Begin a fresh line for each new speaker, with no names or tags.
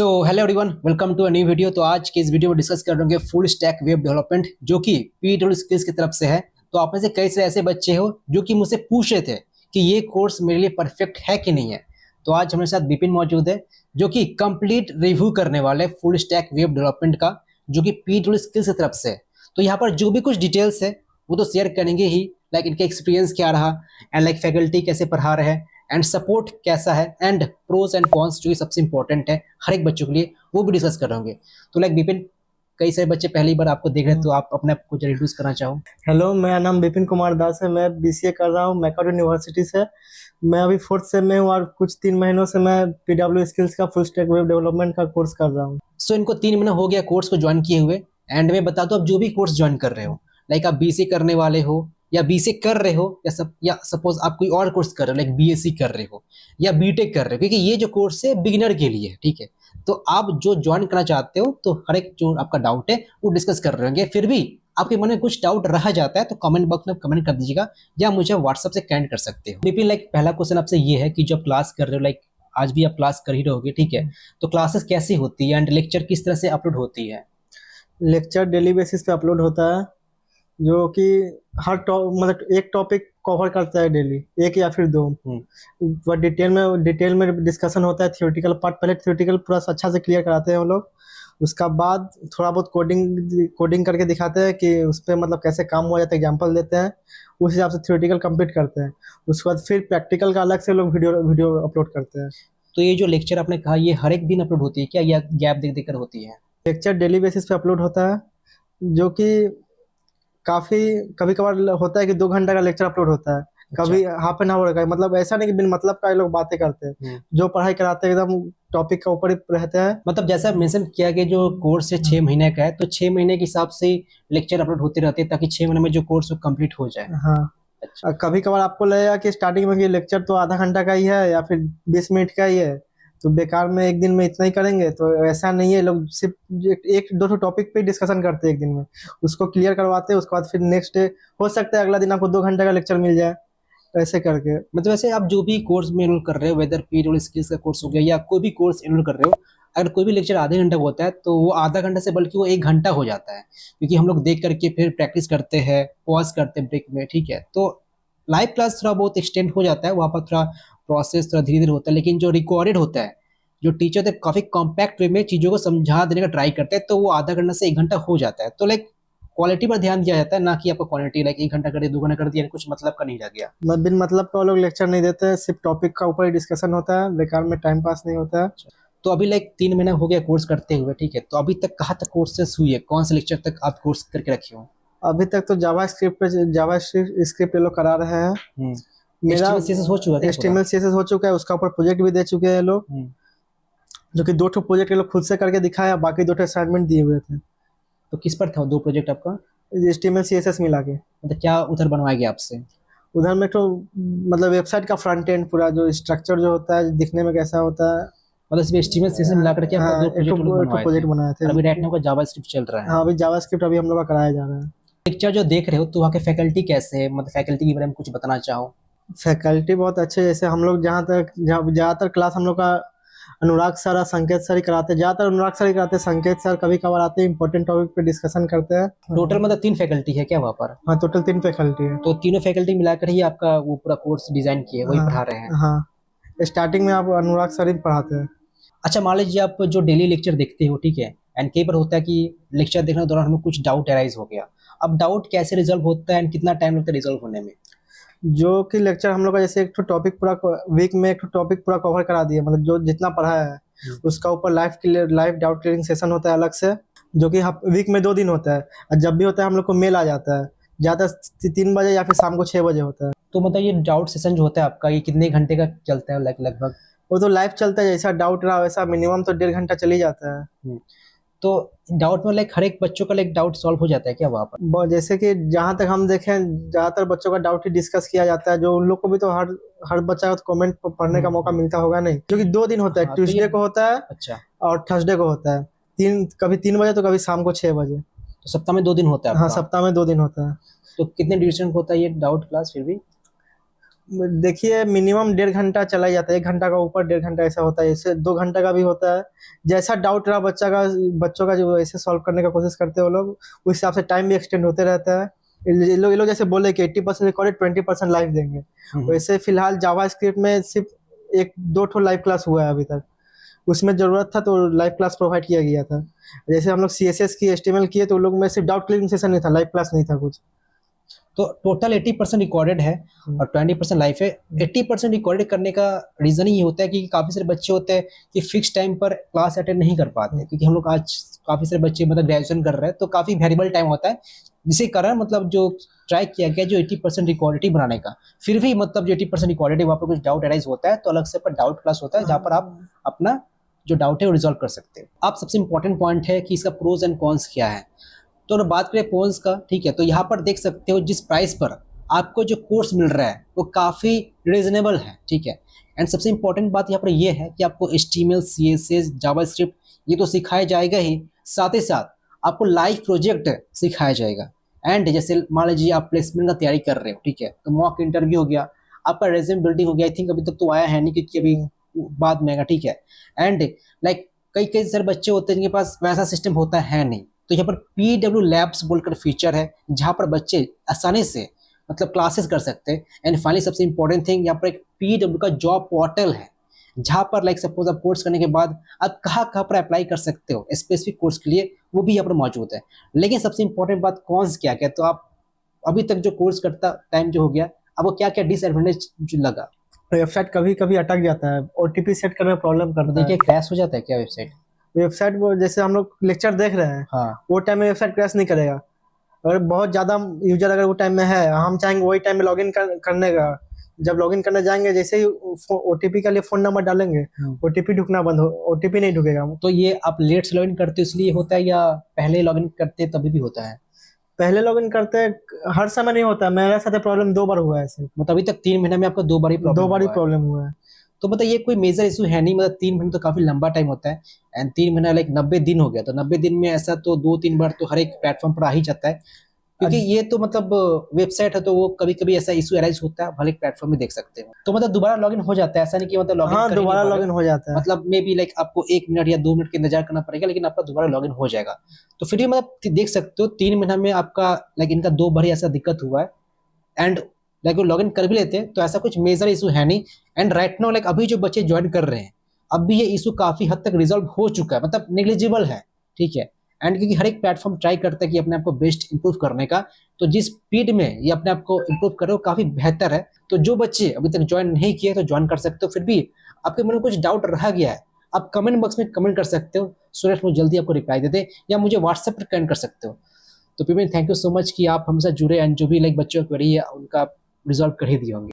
So hello everyone, welcome to a new video. तो आज के इस वीडियो में डिस्कस कर रहे हैं फुल स्टैक वेब डेवलपमेंट, जो कि पीडब्ल्यू स्किल्स की तरफ से है। तो आप में से कई सारे ऐसे बच्चे हो जो कि मुझसे पूछ रहे थे कि ये कोर्स मेरे लिए परफेक्ट है कि नहीं है। तो आज हमारे साथ विपिन मौजूद है, जो कि कंप्लीट रिव्यू करने वाले फुल स्टैक वेब डेवलपमेंट का, जो कि पीडब्ल्यू स्किल्स की तरफ से है। तो यहाँ पर जो भी कुछ डिटेल्स है वो तो शेयर करेंगे ही, लाइक इनका एक्सपीरियंस क्या रहा, एंड लाइक फैकल्टी कैसे पढ़ा रहे हैं, एंड सपोर्ट कैसा है, एंड प्रोस एंड कॉन्स जो कि सबसे इंपॉर्टेंट है हर एक बच्चों के लिए, वो भी डिस्कस कर रहे होंगे। तो लाइक विपिन, कई सारे बच्चे पहली बार आपको देख रहे हैं, तो आप अपने आप को जरा इंट्रोड्यूस करना चाहो।
हेलो, मेरा नाम विपिन कुमार दास है। मैं बीसीए कर रहा हूँ मैकआउट यूनिवर्सिटी से। मैं अभी फोर्थ सेम में हूँ और कुछ 3 महीनों से मैं पीडब्ल्यू स्किल्स का फुल स्टैक वेब डेवलपमेंट का कोर्स कर रहा हूँ।
सो इनको 3 महीना हो गया कोर्स को ज्वाइन किए हुए। एंड मैं बता दूं, आप जो भी कोर्स ज्वाइन कर रहे हो, लाइक आप बीसी करने वाले हो या बीसी कर रहे हो, या सपोज आप कोई और कोर्स कर रहे हो, लाइक बीएससी कर रहे हो या बीटेक कर रहे हो, क्योंकि ये जो कोर्स है बिगिनर के लिए है, ठीक है। तो आप जो ज्वाइन करना चाहते हो, तो हर एक जो आपका डाउट है वो डिस्कस कर रहे होंगे। फिर भी आपके मन में कुछ डाउट रह जाता है तो कमेंट बॉक्स में कमेंट कर दीजिएगा, या मुझे व्हाट्सएप से कनेक्ट कर सकते हो। लेकिन लाइक पहला क्वेश्चन आपसे ये है कि जब क्लास कर रहे हो, लाइक आज भी आप क्लास कर ही रहोगे, ठीक है, तो क्लासेस कैसी होती है एंड लेक्चर किस तरह से अपलोड होती है?
लेक्चर डेली बेसिस पे अपलोड होता है, जो कि मतलब एक टॉपिक कवर करता है डेली, एक या फिर दो। वह डिटेल में डिस्कशन होता है। थियोरेटिकल पार्ट पहले थियोरेटिकल पूरा अच्छा से क्लियर कराते हैं वो लोग। उसका बाद थोड़ा बहुत कोडिंग कोडिंग करके दिखाते हैं कि उस पर मतलब कैसे काम हुआ जाता है, एग्जाम्पल देते हैं। उस हिसाब से थियोरेटिकल कंप्लीट करते हैं। उसके बाद फिर प्रैक्टिकल का अलग से लोग वीडियो वीडियो अपलोड करते हैं।
तो ये जो लेक्चर आपने कहा, ये हर एक दिन अपलोड होती है क्या, या गैप देख देख कर होती है?
लेक्चर डेली बेसिस पे अपलोड होता है, जो कि काफी कभी कभार होता है कि 2 घंटा का लेक्चर अपलोड होता है।
अच्छा।
कभी हाफ एन आवर का। मतलब ऐसा नहीं कि बिन मतलब का ये लोग बातें करते हैं। जो पढ़ाई कराते हैं एकदम टॉपिक के ऊपर ही रहते हैं।
मतलब जैसा मेंशन किया कि जो कोर्स है 6 महीने का है, तो 6 महीने के हिसाब से लेक्चर अपलोड होते रहते हैं, ताकि 6 महीने में जो कोर्स वो कंप्लीट हो जाए।
हाँ।
अच्छा।
कभी कभार आपको लगेगा कि स्टार्टिंग में कि लेक्चर तो आधा घंटा का ही है या फिर 20 मिनट का ही है, तो बेकार में एक दिन में इतना ही करेंगे। तो ऐसा नहीं है, लोग सिर्फ एक दो ठो टॉपिक पे डिस्कशन करते हैं एक दिन में, उसको क्लियर करवाते हैं। उसके बाद फिर नेक्स्ट डे हो सकता है अगला दिन आपको 2 घंटे का लेक्चर मिल जाए, ऐसे करके।
मतलब वैसे आप जो भी कोर्स में एनरोल कर रहे हो, वेदर पीडब्ल्यू स्किल्स का कोर्स हो गया या कोई भी कोर्स एनरोल कर रहे हो, अगर कोई भी लेक्चर आधे घंटे का होता है, तो वो आधा घंटा से बल्कि वो 1 घंटा हो जाता है, क्योंकि हम लोग देख करके फिर प्रैक्टिस करते हैं, पॉज करते हैं ब्रेक में, ठीक है। तो लाइव क्लास थोड़ा बहुत एक्सटेंड हो जाता है, वहाँ पर थोड़ा प्रोसेस थोड़ा धीरे धीरे होता है, लेकिन जो रिकॉर्डेड होता है, जो टीचर थे काफी कॉम्पैक्ट वे में चीजों को समझा देने का ट्राई करते हैं, तो वो आधा घंटा से 1 घंटा हो जाता है। तो लाइक क्वालिटी पर ध्यान दिया जाता है, ना कि आपको क्वालिटी, लाइक 1 घंटा कर दिया 2 घंटा कर दिया, कुछ मतलब का नहीं रह गया।
बिन मतलब का वो लोग लेक्चर नहीं देते हैं, सिर्फ टॉपिक का ऊपर ही डिस्कशन होता है। बेकार में टाइम पास नहीं होता है।
तो अभी लाइक 3 महीना हो गया कोर्स करते हुए, ठीक है, तो अभी तक कहाँ तक कोर्सेस हुई है, कौन से लेक्चर तक आप कोर्स करके रखे हो?
अभी तक तो जावा स्क्रिप्ट ये लोग करा रहे हैं। मेरा
HTML CSS हो चुका है क्या पूरा?
HTML CSS हो चुका है, उसका ऊपर प्रोजेक्ट भी दे चुके हैं लोग, जो कि 2 ठो प्रोजेक्ट ये लोग खुद से करके दिखाया, बाकी 2 ठो असाइनमेंट दिए हुए थे।
तो किस पर था 2 प्रोजेक्ट आपका?
HTML CSS मिला के।
मतलब क्या उधर बनवाया गया आपसे?
उधर में तो मतलब वेबसाइट का फ्रंट एंड पूरा जो स्ट्रक्चर जो होता है दिखने में कैसा होता है।
मतलब सिर्फ HTML CSS मिला करके आपका
हाँ,
दो
एक
प्रोजेक्ट लोग
ठो
बनवाए थे,
प्रोजेक्ट बनाए थे।
और अभी राइट नाउ का जावास्क्रिप्ट चल रहा है।
हाँ, अभी जावास्क्रिप्ट अभी हम लोग का कराया जा रहा है।
लेक्चर जो देख रहे हो, तो वहाँ के फैकल्टी कैसे है, मतलब फैकल्टी के बारे में कुछ बताना चाहो?
फैकल्टी बहुत अच्छे। जैसे हम लोग ज़्यादातर क्लास हम लोग का अनुराग सर और संकेत सर ही कराते हैं। ज़्यादातर अनुराग सर ही कराते हैं। संकेत सर कभी कभार आते हैं, इंपॉर्टेंट टॉपिक पे डिस्कशन करते हैं।
टोटल मतलब 3 फैकल्टी है क्या वहाँ पर?
हाँ, टोटल 3 फैकल्टी है।
तो तीनों फैकल्टी मिलाकर ही आपका वो पूरा कोर्स डिजाइन किए, वही
हाँ
पढ़ा रहे हैं?
हाँ, स्टार्टिंग में आप अनुराग सर ही पढ़ाते हैं।
अच्छा, मान लीजिए आप जो डेली लेक्चर देखते हो, ठीक है, एंड कई बार होता है कि लेक्चर देखने के दौरान हमें कुछ डाउट अराइज हो गया। अब डाउट कैसे रिजॉल्व होता है एंड कितना टाइम लगता है रिजॉल्व होने में?
जो कि लेक्चर हम लोग का जैसे एक तो टॉपिक पूरा वीक में एक तो टॉपिक पूरा कवर करा दिया, मतलब जो जितना पढ़ा है उसका ऊपर लाइव डाउट क्लियरिंग सेशन होता है अलग से, जो कि वीक में 2 दिन होता है। और जब भी होता है हम लोग को मेल आ जाता है, ज़्यादा 3 बजे या फिर शाम को 6 बजे होता है।
तो मतलब ये डाउट सेशन जो होता है आपका, ये कितने घंटे का चलता है लगभग?
वो तो लाइव चलता है, जैसा डाउट रहा वैसा मिनिमम तो 1.5 घंटा चल ही जाता है।
तो डाउट में लाइक हर एक बच्चों का लाइक डाउट सॉल्व हो जाता है क्या वहाँ पर?
जैसे कि जहाँ तक हम देखें, ज़्यादातर बच्चों का डाउट ही डिस्कस किया जाता है। जो उन लोग को भी तो हर हर बच्चा को कमेंट पढ़ने का मौका मिलता होगा नहीं, क्योंकि 2 दिन होता है।
हाँ, तो
ट्यूसडे
ये
को होता है
अच्छा।
और थर्सडे को होता है। कभी 3 बजे तो कभी शाम को 6 बजे।
तो सप्ताह में 2 दिन होता है
हाँ,
आपका?
सप्ताह में 2 दिन होता है।
तो कितने ड्यूरेशन का होता है ये डाउट क्लास फिर भी?
देखिए मिनिमम 1.5 घंटा चला ही जाता है, 1 घंटा का ऊपर 1.5 घंटा ऐसा होता है, इससे 2 घंटा का भी होता है। जैसा डाउट रहा बच्चों का जो ऐसे सॉल्व करने का कोशिश करते हैं वो लोग, उस हिसाब से टाइम भी एक्सटेंड होते रहता है। ये लोग जैसे बोले कि 80% रिकॉर्डेड 20% लाइव देंगे, वैसे फिलहाल जावा स्क्रिप्ट में सिर्फ एक दो ठो लाइव क्लास हुआ है अभी तक। उसमें जरूरत था तो लाइव क्लास प्रोवाइड किया गया था। जैसे हम लोग CSS की HTML किए तो उन लोग में सिर्फ डाउट क्लियरिंग सेशन नहीं था, लाइव क्लास नहीं था कुछ।
तो टोटल 80% रिकॉर्डेड है और 20% लाइव है। 80% रिकॉर्डेड करने का रीजन ही होता है कि काफी सारे बच्चे होते हैं कि फिक्स टाइम पर क्लास अटेंड नहीं कर पाते, क्योंकि हम लोग आज काफी सारे बच्चे मतलब ग्रेजुएशन कर रहे हैं तो काफी वेरिएबल टाइम होता है, जिसके कारण मतलब जो ट्राई किया गया जो 80% रिकॉर्डिटी बनाने का, फिर भी मतलब जो 80% रिकॉर्डिटी वहाँ पर कुछ डाउट अराइज होता है तो अलग से पर डाउट क्लास होता है जहाँ पर आप अपना जो डाउट है वो रिजॉल्व कर सकते हो। आप सबसे इंपॉर्टेंट पॉइंट है कि इसका प्रोज एंड कॉन्स क्या है। तो अगर बात करें पोन्स का, ठीक है, तो यहाँ पर देख सकते हो जिस प्राइस पर आपको जो कोर्स मिल रहा है वो काफ़ी रिजनेबल है, ठीक है। एंड सबसे इंपॉर्टेंट बात यहाँ पर ये है कि आपको HTML CSS जावास्क्रिप्ट ये तो सिखाया जाएगा ही, साथ ही साथ आपको लाइव प्रोजेक्ट सिखाया जाएगा। एंड जैसे मान लीजिए आप प्लेसमेंट का तैयारी कर रहे हो, ठीक है, तो मॉक इंटरव्यू हो गया, आपका रेज्यूम बिल्डिंग हो गया। आई थिंक अभी तक तो आया है नहीं क्योंकि अभी बाद में आएगा, ठीक है। एंड लाइक कई कई सारे बच्चे होते हैं जिनके पास वैसा सिस्टम होता है नहीं, तो यहाँ पर PW लैब्स बोलकर फीचर है जहाँ पर बच्चे आसानी से मतलब क्लासेस कर सकते हैं। एंड फाइनली सबसे इंपॉर्टेंट थिंग, यहाँ पर एक PW का जॉब पोर्टल है जहाँ पर लाइक सपोज आप कोर्स करने के बाद आप कहाँ पर अप्लाई कर सकते हो स्पेसिफिक कोर्स के लिए, वो भी यहाँ पर मौजूद है। लेकिन सबसे इंपॉर्टेंट बात कौन क्या क्या, तो आप अभी तक जो कोर्स करता टाइम जो हो गया, अब वो क्या क्या डिसएडवांटेज लगा।
वेबसाइट कभी कभी अटक जाता है, OTP सेट करने में प्रॉब्लम
तो
करता है।
देखिए क्रैश हो जाता है क्या वेबसाइट।
वेबसाइट वो जैसे हम लोग लेक्चर देख रहे हैं,
हाँ,
वो टाइम में वेबसाइट क्रैश नहीं करेगा। अगर बहुत ज्यादा यूजर अगर वो टाइम में है, हम चाहेंगे वही टाइम में लॉगिन करने का, जब लॉगिन करने जाएंगे जैसे ही OTP के लिए फोन नंबर डालेंगे, OTP ढुकना बंद हो, OTP नहीं ढुकेगा।
तो ये आप लेट से लॉगिन करते हो इसलिए होता है या पहले लॉगिन करते हैं तभी भी होता है।
पहले लॉगिन करते हर समय नहीं होता, मेरे साथ प्रॉब्लम 2 बार हुआ है ऐसे।
मतलब अभी तक 3 महीने में आपको 2 बार ही प्रॉब्लम
2 बार ही
हुआ है।
प्रॉब्लम हुआ है।
तो मतलब ये कोई मेजर इशू है नहीं, मतलब 3 महीने तो काफी लंबा टाइम होता है। एंड 3 महीना लाइक 90 दिन हो गया, तो 90 दिन में ऐसा तो 2-3 बार तो हर एक प्लेटफॉर्म पर आ ही जाता है, क्योंकि ये तो मतलब वेबसाइट है तो वो कभी कभी ऐसा इशू अराइज होता है, हर एक प्लेटफॉर्म में देख सकते हो। तो मतलब दोबारा लॉगिन हो जाता है, ऐसा नहीं कि मतलब लॉगिन
हाँ,
कर ही नहीं
दोबारा
पा रहे
लॉगिन
हो।
हो जाता है।
मतलब मे बी लाइक आपको 1 मिनट या 2 मिनट का इंतजार करना पड़ेगा, लेकिन आपका दोबारा लॉगिन हो जाएगा। तो फिर भी मतलब देख सकते हो 3 महीना में आपका लाइक इनका 2 बार ही ऐसा दिक्कत हुआ है। एंड लाइक वो लॉगिन कर भी लेते हैं तो ऐसा कुछ मेजर इशू है नहीं। एंड राइट नाउ लाइक अभी जो बच्चे ज्वाइन कर रहे हैं, अब भी ये इशू काफी हद तक रिजॉल्व हो चुका है, मतलब नेग्लिजिबल है, ठीक है। एंड क्योंकि हर एक प्लेटफॉर्म ट्राई करता है कि अपने आप को बेस्ट इंप्रूव करने का, तो जिस स्पीड में ये अपने आप को इंप्रूव कर रहे हो काफी बेहतर है। तो जो बच्चे अभी तक ज्वाइन नहीं किए तो ज्वाइन कर सकते हो। फिर भी आपके मन में कुछ डाउट रह गया है, आप कमेंट बॉक्स में कमेंट कर सकते हो, सूरज मुझे जल्दी आपको रिप्लाई दे दे, या मुझे व्हाट्सएप पर कमेंट कर सकते हो। तो people thank you so much कि आप हमसे जुड़े एंड जो भी लाइक बच्चों की क्वेरी है उनका रिजॉल्व कर ही दिए होंगे।